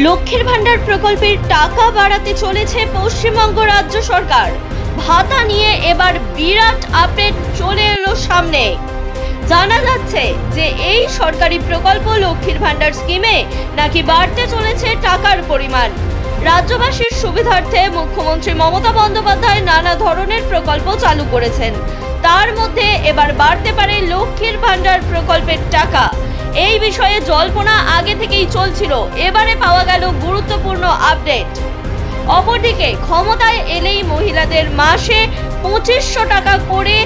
লক্ষ্মীর ভান্ডার প্রকল্পের টাকা বাড়াতে চলেছে পশ্চিমবঙ্গ রাজ্য সরকার। ভাতা নিয়ে এবার বিরাট আপডেট চলে এলো সামনে। জানা যাচ্ছে যে এই সরকারি প্রকল্প লক্ষ্মীর ভান্ডার স্কিমে নাকি বাড়তে চলেছে টাকার পরিমাণ। রাজ্যবাসীর সুবিধার্থে মুখ্যমন্ত্রী মমতা বন্দ্যোপাধ্যায় নানা ধরনের প্রকল্প চালু করেছেন। তার মধ্যে এবার বাড়তে পারে লক্ষ্মীর ভান্ডার প্রকল্পের টাকা। এই বিষয়ে জল্পনা আগে থেকেই চলছিল, এবারে পাওয়া গেল গুরুত্বপূর্ণ আপডেট। অপরদিকে ক্ষমতায় এলেই মহিলাদের মাসে 2500 টাকা করে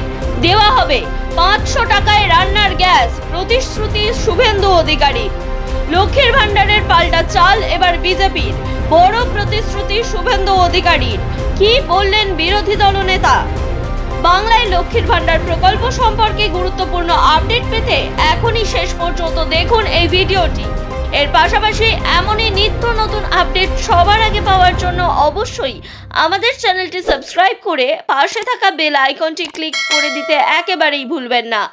দেওয়া হবে, 500 টাকায় রান্নার গ্যাস, প্রতিশ্রুতি শুভেন্দু অধিকারী। লক্ষ্মীর ভান্ডারের পাল্টা চাল এবার বিজেপির, বড় প্রতিশ্রুতি শুভেন্দু অধিকারীর। কি বললেন বিরোধী দলনেতা? বাংলায় লক্ষ্মীর ভান্ডার প্রকল্প সম্পর্কে গুরুত্বপূর্ণ আপডেট পেতে এখনই শেষ পর্যন্ত দেখুন এই ভিডিওটি। এর পাশাপাশি এমনই নিত্য নতুন আপডেট সবার আগে পাওয়ার জন্য অবশ্যই আমাদের চ্যানেলটি সাবস্ক্রাইব করে পাশে থাকা বেল আইকনটি ক্লিক করে দিতে একেবারেই ভুলবেন না।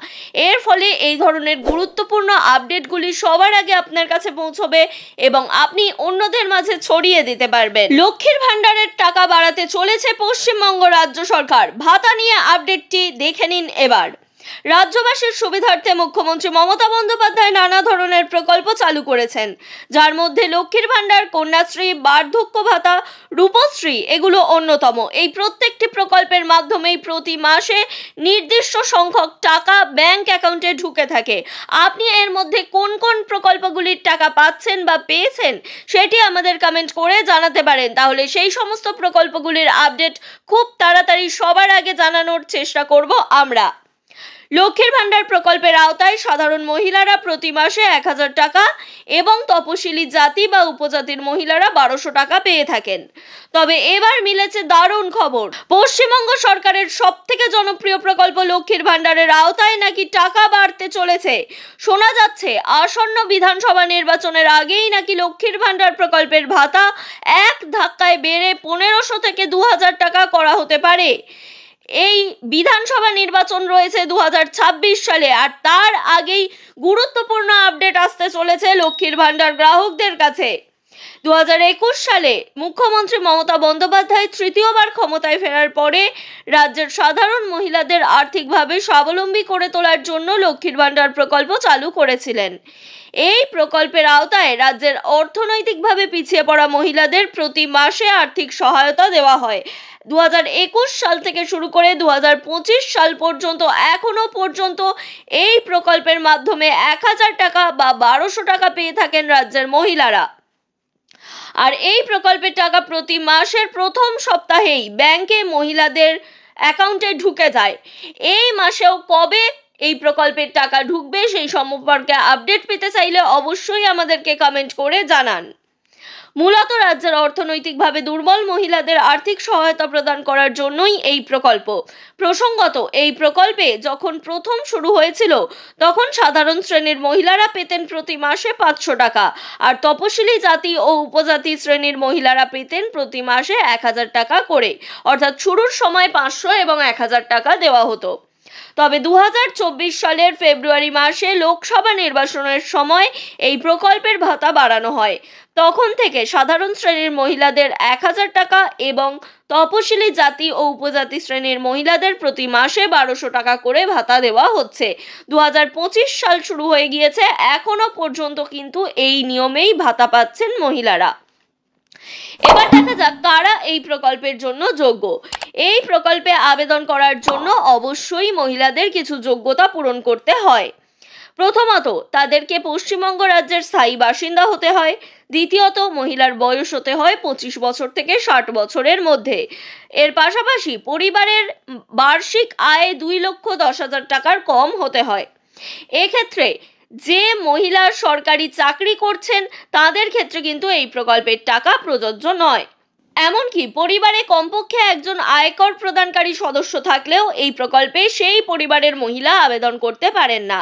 এর ফলে এই ধরনের গুরুত্বপূর্ণ আপডেটগুলি সবার আগে আপনার কাছে পৌঁছবে এবং আপনি অন্যদের মাঝে ছড়িয়ে দিতে পারবেন। লক্ষ্মীর ভান্ডারের টাকা বাড়াতে চলেছে পশ্চিমবঙ্গ রাজ্য সরকার। ভাতা নিয়ে আপডেটটি দেখে নিন এবার। রাজ্যবাসীর সুবিধার্থে মুখ্যমন্ত্রী মমতা বন্দ্যোপাধ্যায় নানা ধরনের প্রকল্প চালু করেছেন, যার মধ্যে লক্ষ্মীর ভান্ডার, কন্যাশ্রী, বার্ধক্য ভাতা, রূপশ্রী এগুলো অন্যতম। এই প্রত্যেকটি প্রকল্পের মাধ্যমেই প্রতি মাসে নির্দিষ্ট সংখ্যক টাকা ব্যাংক অ্যাকাউন্টে ঢুকে থাকে। আপনি এর মধ্যে কোন কোন প্রকল্পগুলির টাকা পাচ্ছেন বা পেয়েছেন সেটি আমাদের কমেন্ট করে জানাতে পারেন, তাহলে সেই সমস্ত প্রকল্পগুলির আপডেট খুব তাড়াতাড়ি সবার আগে জানানোর চেষ্টা করব আমরা। লক্ষ্মীর ভান্ডার প্রকল্পের আওতায় সাধারণ মহিলারা প্রতি মাসে 1000 টাকা এবং তপশিলি জাতি বা উপজাতির মহিলারা 1200 টাকা পেয়ে থাকেন। তবে এবার মিলেছে দারুণ খবর। পশ্চিমবঙ্গ সরকারের সবথেকে জনপ্রিয় প্রকল্প লক্ষ্মীর ভান্ডারের আওতায় নাকি টাকা বাড়তে চলেছে। শোনা যাচ্ছে আসন্ন বিধানসভা নির্বাচনের আগেই নাকি লক্ষ্মীর ভান্ডার প্রকল্পের ভাতা এক ধাক্কায় বেড়ে 1500 থেকে 2000 টাকা করা হতে পারে। এই বিধানসভা নির্বাচন রয়েছে 2026 সালে, আর তার আগেই গুরুত্বপূর্ণ আপডেট আসতে চলেছে লক্ষ্মীর ভান্ডার গ্রাহকদের কাছে। 2021 সালে মুখ্যমন্ত্রী মমতা বন্দ্যোপাধ্যায় তৃতীয়বার ক্ষমতায় ফেরার পরে রাজ্যের সাধারণ মহিলাদের আর্থিকভাবে স্বাবলম্বী করে তোলার জন্য লক্ষ্মীর ভান্ডার প্রকল্প চালু করেছিলেন। এই প্রকল্পের আওতায় রাজ্যের অর্থনৈতিকভাবে পিছিয়ে পড়া মহিলাদের প্রতি মাসে আর্থিক সহায়তা দেওয়া হয়। 2021 সাল থেকে শুরু করে 2025 সাল পর্যন্ত এখনো পর্যন্ত এই প্রকল্পের মাধ্যমে 1000 টাকা বা 1200 টাকা পেয়ে থাকেন রাজ্যের মহিলারা। আর এই প্রকল্পের টাকা প্রতি মাসের প্রথম সপ্তাহেই ব্যাংকে মহিলাদের অ্যাকাউন্টে ঢুকে যায়। এই মাসেও কবে এই প্রকল্পের টাকা ঢুকবে সেই সম্পর্কে আপডেট পেতে চাইলে অবশ্যই আমাদেরকে কমেন্ট করে জানান। মূলত রাজ্যের অর্থনৈতিকভাবে দুর্বল মহিলাদের আর্থিক সহায়তা প্রদান করার জন্যই এই প্রকল্প। প্রসঙ্গত, এই প্রকল্পে যখন প্রথম শুরু হয়েছিল তখন সাধারণ শ্রেণীর মহিলারা পেতেন প্রতি মাসে 500 টাকা, আর তপশিলি জাতি ও উপজাতি শ্রেণীর মহিলারা পেতেন প্রতি মাসে 1000 টাকা করে, অর্থাৎ শুরুর সময় 500 এবং 1000 টাকা দেওয়া হতো। তবে 2024 সালের ফেব্রুয়ারি মাসে লোকসভা নির্বাচনের সময় এই প্রকল্পের ভাতা বাড়ানো হয়। তখন থেকে সাধারণ শ্রেণীর মহিলাদের 1000 টাকা এবং তপশিলি জাতি ও উপজাতি শ্রেণীর মহিলাদের প্রতি মাসে 1200 টাকা করে ভাতা দেওয়া হচ্ছে। 2025 সাল শুরু হয়ে গিয়েছে, এখনো পর্যন্ত কিন্তু এই নিয়মেই ভাতা পাচ্ছেন মহিলারা। এবার দেখা যাক কারা এই প্রকল্পের জন্য যোগ্য। এই প্রকল্পে আবেদন করার জন্য অবশ্যই মহিলাদের কিছু যোগ্যতা পূরণ করতে হয়। প্রথমত, তাদেরকে পশ্চিমবঙ্গ রাজ্যের স্থায়ী বাসিন্দা হতে হয়। দ্বিতীয়ত, মহিলার বয়স হতে হয় 25 বছর থেকে 60 বছরের মধ্যে। এর পাশাপাশি পরিবারের বার্ষিক আয় 2,10,000 টাকার কম হতে হয়। এক্ষেত্রে যে মহিলা সরকারি চাকরি করছেন তাদের ক্ষেত্রে কিন্তু এই প্রকল্পের টাকা প্রযোজ্য নয়। এমনকি পরিবারে কমপক্ষে একজন আয়কর প্রদানকারী সদস্য থাকলেও এই প্রকল্পে সেই পরিবারের মহিলা আবেদন করতে পারেন না।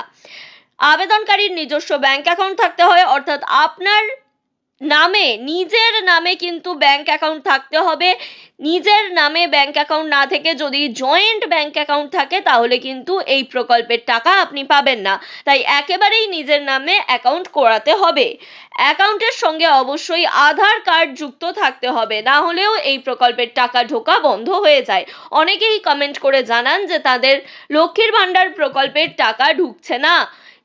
আবেদনকারীর নিজস্ব ব্যাংক অ্যাকাউন্ট থাকতে হয়, অর্থাৎ আপনার নামে, নিজের নামে কিন্তু ব্যাংক অ্যাকাউন্ট থাকতে হবে। নিজের নামে ব্যাংক অ্যাকাউন্ট না থেকে যদি জয়েন্ট ব্যাংক অ্যাকাউন্ট থাকে তাহলে কিন্তু এই প্রকল্পের টাকা আপনি পাবেন না। তাই একেবারেই নিজের নামে অ্যাকাউন্ট করাতে হবে। অ্যাকাউন্টের সঙ্গে অবশ্যই আধার কার্ড যুক্ত থাকতে হবে, না হলেও এই প্রকল্পের টাকা ঢোকা বন্ধ হয়ে যায়। অনেকেই কমেন্ট করে জানান যে তাদের লক্ষ্মীর ভাণ্ডার প্রকল্পের টাকা ঢুকছে না।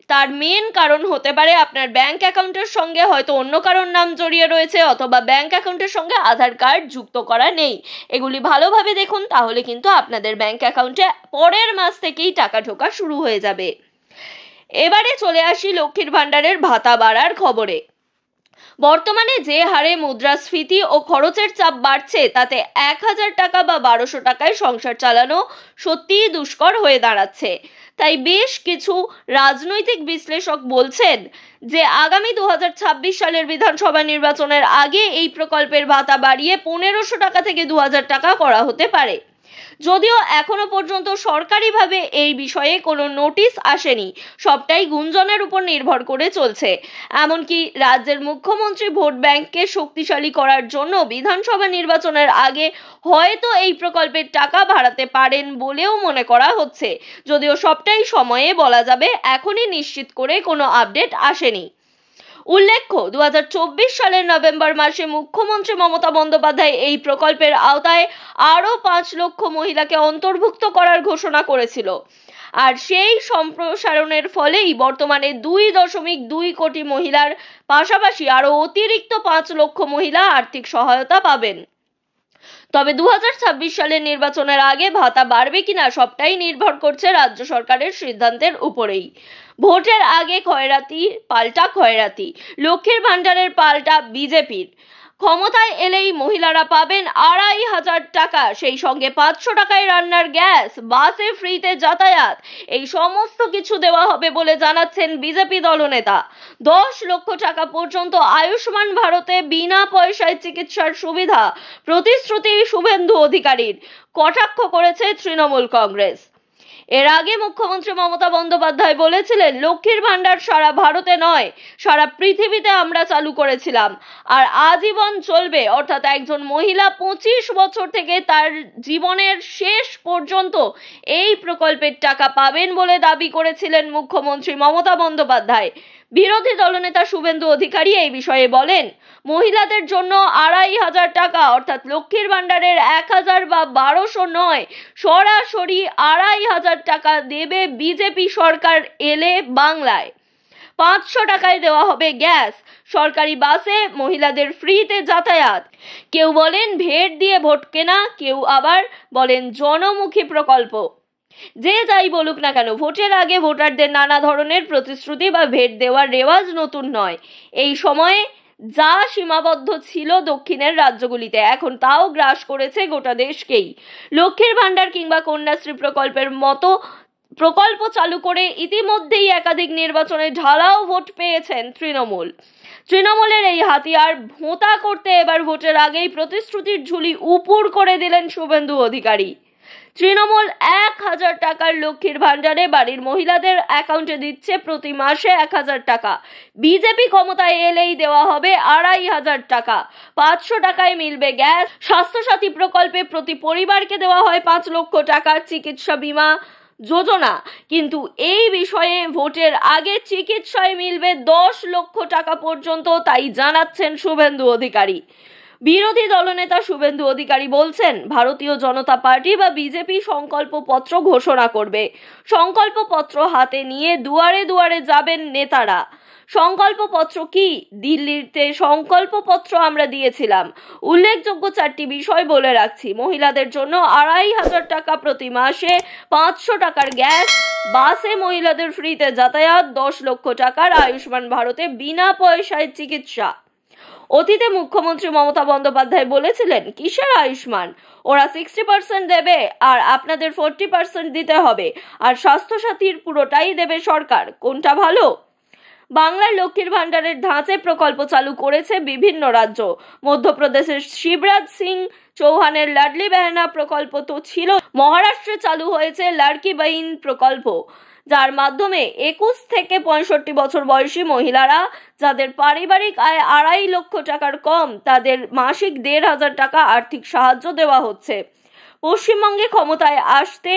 তার মেন কারণ হতে পারে আপনার ব্যাংক অ্যাকাউন্টের সঙ্গে হয়তো অন্য কারোর নাম জড়িয়ে রয়েছে, অথবা ব্যাংক অ্যাকাউন্টের সঙ্গে আধার কার্ড যুক্ত করা নেই। এগুলি ভালোভাবে দেখুন, তাহলে কিন্তু আপনাদের ব্যাংক অ্যাকাউন্টে পরের মাস থেকেই টাকা ঢোকা শুরু হয়ে যাবে। এবারে চলে আসি লক্ষ্মীর ভাণ্ডারের ভাতা বাড়ার খবরে। বর্তমানে যে হারে মুদ্রাস্ফীতি ও খরচের চাপ বাড়ছে তাতে 1000 টাকা বা 1200 টাকায় সংসার চালানো সত্যিই দুষ্কর হয়ে দাঁড়াচ্ছে। তাই বেশ কিছু রাজনৈতিক বিশ্লেষক বলছেন যে আগামী 2026 সালের বিধানসভা নির্বাচনের আগে এই প্রকল্পের ভাতা বাড়িয়ে 1500 টাকা থেকে 2000 টাকা করা হতে পারে। যদিও এখনো পর্যন্ত সরকারিভাবে এই বিষয়ে কোনো নোটিশ আসেনি, সবটাই গুঞ্জনের উপর নির্ভর করে চলছে। এমনকি রাজ্যের মুখ্যমন্ত্রী ভোট ব্যাংককে শক্তিশালী করার জন্য বিধানসভা নির্বাচনের আগে হয়তো এই প্রকল্পের টাকা বাড়াতে পারেন বলেও মনে করা হচ্ছে। যদিও সবটাই সময়ে বলা যাবে, এখনই নিশ্চিত করে কোনো আপডেট আসেনি। উল্লেখ্য, 2024 সালের নভেম্বর মাসে মুখ্যমন্ত্রী মমতা বন্দ্যোপাধ্যায় এই প্রকল্পের আওতায় আরও 5 লক্ষ মহিলাকে অন্তর্ভুক্ত করার ঘোষণা করেছিল। আর সেই সম্প্রসারণের ফলেই বর্তমানে 2.2 কোটি মহিলার পাশাপাশি আরও অতিরিক্ত 5 লক্ষ মহিলা আর্থিক সহায়তা পাবেন। তবে 2026 সালের নির্বাচনের আগে ভাতা বাড়বে কিনা সবটাই নির্ভর করছে রাজ্য সরকারের সিদ্ধান্তের উপরেই। ভোটের আগে খয়রাতি পাল্টা খয়রাতি, লক্ষ্মীর ভাণ্ডারের পাল্টা বিজেপির। ক্ষমতায় এলেই মহিলারা পাবেন 2500 টাকা, সেই সঙ্গে 500 টাকায় রান্নার গ্যাস, বাসে ফ্রিতে যাতায়াত, এই সমস্ত কিছু দেওয়া হবে বলে জানাচ্ছেন বিজেপি দলনেতা। 10 লক্ষ টাকা পর্যন্ত আয়ুষ্মান ভারতে বিনা পয়সায় চিকিৎসার সুবিধা, প্রতিশ্রুতি শুভেন্দু অধিকারীর, কটাক্ষ করেছে তৃণমূল কংগ্রেস। এর আগে মুখ্যমন্ত্রী মমতা বন্দ্যোপাধ্যায় বলেছিলেন, লক্ষ্মীর ভাণ্ডার সারা ভারতে নয়, সারা পৃথিবীতে আমরা চালু করেছিলাম, আর আজীবন চলবে। অর্থাৎ একজন মহিলা 25 বছর থেকে তার জীবনের শেষ পর্যন্ত এই প্রকল্পের টাকা পাবেন বলে দাবি করেছিলেন মুখ্যমন্ত্রী মমতা বন্দ্যোপাধ্যায়। বিরোধী দলনেতা শুভেন্দু অধিকারী এই বিষয়ে বলেন, মহিলাদের জন্য 2500 টাকা অর্থাৎ লক্ষ্মীর ভাণ্ডারের 1000 বা 1200 নয়, সরাসরি 2500 টাকা দেবে বিজেপি সরকার এলে বাংলায়। 500 টাকায় দেওয়া হবে গ্যাস, সরকারি বাসে মহিলাদের ফ্রিতে যাতায়াত। কেউ বলেন ভেট দিয়ে ভোট কেনা, কেউ আবার বলেন জনমুখী প্রকল্প। যে যাই বলুক না কেন, ভোটের আগে ভোটারদের নানা ধরনের প্রতিশ্রুতি বা ভেট দেওয়ার রেওয়াজ নতুন নয়। এই সময়ে যা সীমাবদ্ধ ছিল দক্ষিণের রাজ্যগুলিতে, এখন তাও গ্রাস করেছে গোটা দেশকেই। লক্ষ্মীর ভাণ্ডার কিংবা কন্যাশ্রী প্রকল্পের মতো প্রকল্প চালু করে ইতিমধ্যেই একাধিক নির্বাচনে ঢালাও ভোট পেয়েছেন তৃণমূলের এই হাতিয়ার ভোঁতা করতে এবার ভোটের আগেই প্রতিশ্রুতির ঝুলি উপুড় করে দিলেন শুভেন্দু অধিকারী। তৃণমূল 1000 টাকার লক্ষ্মীর ভাণ্ডারে বাড়ির মহিলাদের অ্যাকাউন্টে দিচ্ছে প্রতি মাসে 1000 টাকা। বিজেপি ক্ষমতায় এলেই দেওয়া হবে 2500 টাকা। 500 টাকায় মিলবে গ্যাস। স্বাস্থ্যসাথী প্রকল্পে প্রতি পরিবারকে দেওয়া হয় 5 লক্ষ টাকার চিকিৎসা বীমা যোজনা। কিন্তু এই বিষয়ে ভোটের আগে চিকিৎসায় মিলবে 10 লক্ষ টাকা পর্যন্ত, তাই জানাচ্ছেন শুভেন্দু অধিকারী। বিরোধী দলনেতা শুভেন্দু অধিকারী বলছেন, ভারতীয় জনতা পার্টি বা বিজেপি সংকল্পপত্র ঘোষণা করবে। সংকল্পপত্র হাতে নিয়ে দুয়ারে দুয়ারে যাবেন নেতারা। সংকল্পপত্র কি? দিল্লিতে সংকল্পপত্র আমরা দিয়েছিলাম। উল্লেখযোগ্য 4টি বিষয় বলে রাখছি। মহিলাদের জন্য 2500 টাকা প্রতি মাসে, 500 টাকার গ্যাস, বাসে মহিলাদের ফ্রিতে যাতায়াত, 10 লক্ষ টাকার আয়ুষ্মান ভারতে বিনা পয়সায় চিকিৎসা। অতীতে মুখ্যমন্ত্রী মমতা বন্দ্যোপাধ্যায় বলেছিলেন, কিসের আয়ুষ্মান, ওরা 60% দেবে আর আপনাদের 40% দিতে হবে, আর স্বাস্থ্যসাথীর পুরোটাই দেবে সরকার। কোনটা ভালো? বাংলার লক্ষ্মীর ভাণ্ডারের ধাঁচে প্রকল্প চালু করেছে বিভিন্ন রাজ্য। মধ্যপ্রদেশের শিবরাজ সিং চৌহানের লাডলি বেহনা প্রকল্প তো ছিল, মহারাষ্ট্রে চালু হয়েছে লাড়কি বাহিন প্রকল্প। যার মাধ্যমে 21 থেকে 65 বছর বয়সী মহিলারা যাদের পারিবারিক আয় 2.5 লক্ষ টাকার কম তাদের মাসিক 1,500 টাকা আর্থিক সাহায্য দেওয়া হচ্ছে। পশ্চিমবঙ্গে ক্ষমতায় আসতে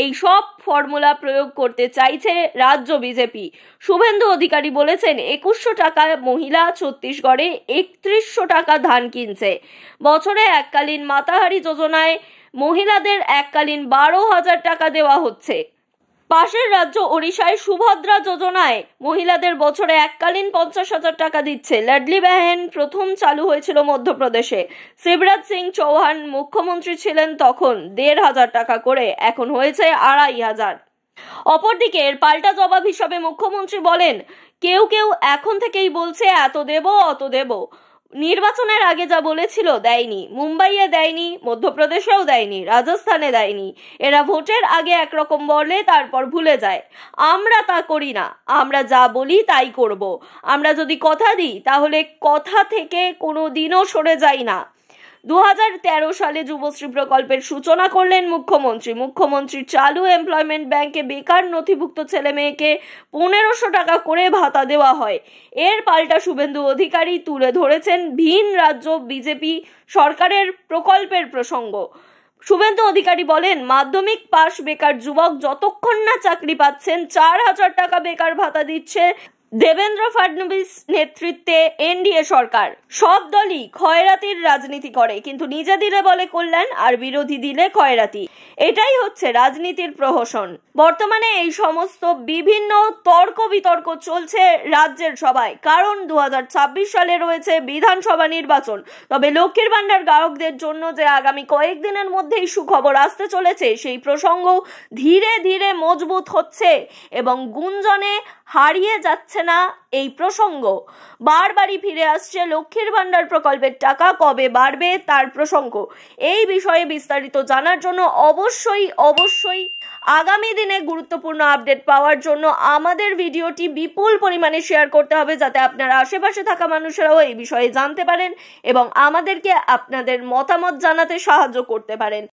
এই সব ফর্মুলা প্রয়োগ করতে চাইছে রাজ্য বিজেপি। শুভেন্দু অধিকারী বলেছেন 2100 টাকা মহিলা ছত্তিশগড়ে 3100 টাকা ধান কিনছে। বছরে এককালীন মাতাহারি যোজনায় মহিলাদের এককালীন 12,000 টাকা দেওয়া হচ্ছে। পাশের রাজ্য ওড়িশায় সুভদ্রা যোজনায় মহিলাদের বছরে এককালীন 50,000 টাকা দিচ্ছে। লাডলি বেহেন প্রথম চালু হয়েছিল মধ্যপ্রদেশে। শিবরাজ সিং চৌহান মুখ্যমন্ত্রী ছিলেন তখন 1,500 টাকা করে, এখন হয়েছে 2,500। অপরদিকে এর পাল্টা জবাব হিসাবে মুখ্যমন্ত্রী বলেন, কেউ কেউ এখন থেকেই বলছে এত দেব অত দেব। নির্বাচনের আগে যা বলেছিল দেয়নি, মুম্বাইয়ে দেয়নি, মধ্যপ্রদেশেও দেয়নি, রাজস্থানে দেয়নি। এরা ভোটের আগে একরকম বলে তারপর ভুলে যায়। আমরা তা করি না, আমরা যা বলি তাই করব। আমরা যদি কথা দিই তাহলে কথা থেকে কোনো দিনও সরে যাই না। 2013 সালে যুবশ্রী প্রকল্পের সূচনা করলেন মুখ্যমন্ত্রী চালু এমপ্লয়মেন্ট ব্যাংকে বেকার নথিভুক্ত ছেলে মেয়েকে 1500 টাকা করে ভাতা দেওয়া হয়। এর পাল্টা শুভেন্দু অধিকারী তুলে ধরেছেন ভিন রাজ্য বিজেপি সরকারের প্রকল্পের প্রসঙ্গ। শুভেন্দু অধিকারী বলেন, মাধ্যমিক পাশ বেকার যুবক যতক্ষণ না চাকরি পাচ্ছেন 4,000 টাকা বেকার ভাতা দিচ্ছে দেবেন্দ্র ফডনবিস নেতৃত্বে এনডিএ সরকার। সব দলই খয়রাতির রাজনীতি করে, কিন্তু নিজে দিলে বলে কল্যাণ আর বিরোধী দিলে খয়রাতি। এটাই হচ্ছে রাজনীতির প্রহসন। বর্তমানে এই সমস্ত বিভিন্ন তর্ক বিতর্ক চলছে রাজ্যের সবাই, কারণ 2026 সালে রয়েছে বিধানসভা নির্বাচন। তবে লক্ষ্মীর ভান্ডার গ্রাহকদের জন্য যে আগামী কয়েকদিনের মধ্যেই সুখবর আসতে চলেছে সেই প্রসঙ্গ ধীরে ধীরে মজবুত হচ্ছে এবং গুঞ্জনে হারিয়ে যাচ্ছে না। এই প্রসঙ্গ বারবারই ফিরে আসছে লক্ষ্মীর ভান্ডার প্রকল্পের টাকা কবে বাড়বে তার প্রসঙ্গ। এই বিষয়ে বিস্তারিত জানার জন্য অবশ্যই আগামী দিনে গুরুত্বপূর্ণ আপডেট পাওয়ার জন্য আমাদের ভিডিওটি বিপুল পরিমাণে শেয়ার করতে হবে, যাতে আপনারা আশেপাশে থাকা মানুষেরাও এই বিষয়ে জানতে পারেন এবং আমাদেরকে আপনাদের মতামত জানাতে সাহায্য করতে পারেন।